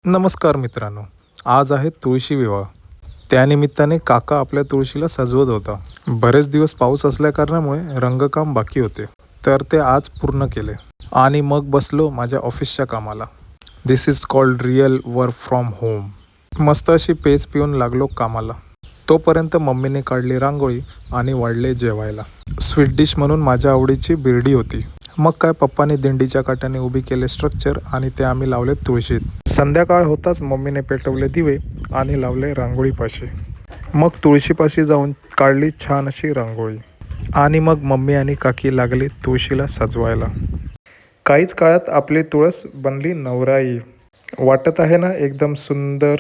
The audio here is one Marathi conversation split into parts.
नमस्कार मित्रांनो, आज आहे तुळशी विवाह. त्यानिमित्ताने काका आपल्या तुळशीला सजवत होता. बरेच दिवस पाऊस असल्याकारणामुळे रंगकाम बाकी होते, तर ते आज पूर्ण केले आणि मग बसलो माझ्या ऑफिसच्या कामाला. This is called real work from home. मस्त अशी पेज पिऊन लागलो कामाला. तोपर्यंत मम्मीने काढली रांगोळी आणि वाढले जेवायला. स्वीट डिश म्हणून माझ्या आवडीची बिर्डी होती. मग काय पप्पाने दिंडीच्या काट्याने उभी केले स्ट्रक्चर आणि ते आम्ही लावले तुळशीत. संध्याकाळ होताच मम्मीने पेटवले दिवे आणि लावले रांगोळीपाशी. मग तुळशीपाशी जाऊन काढली छान अशी रांगोळी आणि मग मम्मी आणि काकी लागली तुळशीला सजवायला. काहीच काळात आपली तुळस बनली नवराई. वाटत आहे ना एकदम सुंदर.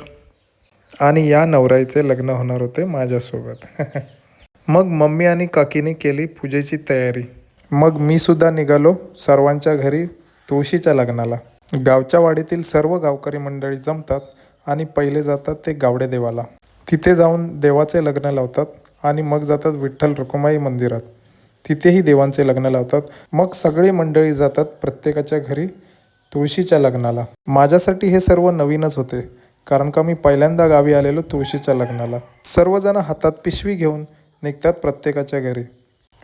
आणि या नवराईचे लग्न होणार होते माझ्यासोबत. मग मम्मी आणि काकीने केली पूजेची तयारी. मग मी सुद्धा निघालो सर्वांच्या घरी तुळशीच्या लग्नाला. गावच्या वाडीतील सर्व गावकरी मंडळी जमतात आणि पहिले जातात ते गावडे देवाला. तिथे जाऊन देवाचे लग्न लावतात आणि मग जातात विठ्ठल रखुमाई मंदिरात. तिथेही देवांचे लग्न लावतात. मग सगळी मंडळी जातात प्रत्येकाच्या घरी तुळशीच्या लग्नाला. माझ्यासाठी हे सर्व नवीनच होते, कारण का मी पहिल्यांदा गावी आलेलो तुळशीच्या लग्नाला. सर्वजण हातात पिशवी घेऊन निघतात प्रत्येकाच्या घरी.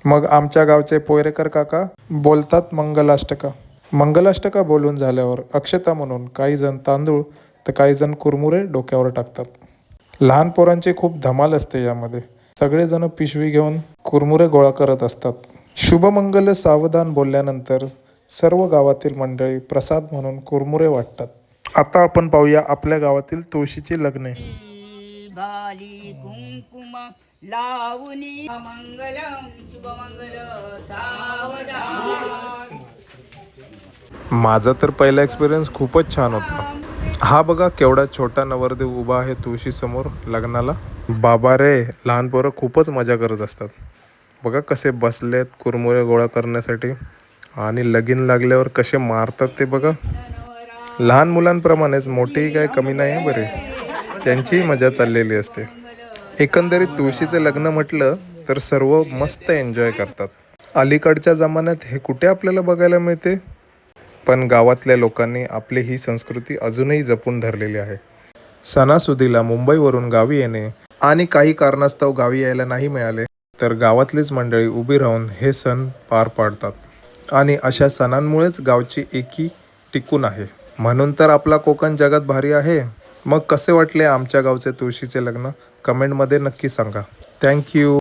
मग आमच्या गावचे पोयरेकर काका बोलतात मंगलाष्टका. मंगलाष्टका बोलून झाल्यावर अक्षता म्हणून काही जण तांदूळ तर काही जण कुरमुरे डोक्यावर टाकतात. लहान पोरांची खूप धमाल असते यामध्ये. सगळेजण पिशवी घेऊन कुरमुरे गोळा करत असतात. शुभमंगल सावधान बोलल्यानंतर सर्व गावातील मंडळी प्रसाद म्हणून कुरमुरे वाटतात. आता आपण पाहूया आपल्या गावातील तुळशीची लग्ने. भाली कुंकुम लावणी मंगलम शुभमंगल सावधान. माझा तर पहिला एक्सपिरियन्स खूपच छान होता. हा बघा केवढा छोटा नवरदेव उभा आहे तुळशी समोर लग्नाला. बाबा रे, लहान पोरं खूपच मजा करत असतात. बघा कसे बसलेत कुरमुरे गोळा करण्यासाठी आणि लगीन लागल्यावर कसे मारतात ते बघा. लहान मुलांप्रमाणेच मोठेही काय कमी नाही बरे. त्यांचीही मजा चाललेली असते. एकंदरीत तुळशीचे लग्न म्हटलं तर सर्व मस्त एन्जॉय करतात. अलीकडच्या जमान्यात हे कुठे आपल्याला बघायला मिळते, पण गावातल्या लोकांनी आपली ही संस्कृती अजूनही जपून धरलेली आहे. सणासुदीला मुंबईवरून गावी येणे आणि काही कारणास्तव गावी यायला नाही मिळाले तर गावातलीच मंडळी उभी राहून हे सण पार पाडतात आणि अशा सणांमुळेच गावची एकी टिकून आहे. म्हणून तर आपला कोकण जगात भारी आहे. मग कसे वाटले आमच्या गावचे तुळशीचे लग्न कमेंटमध्ये नक्की सांगा. थँक्यू.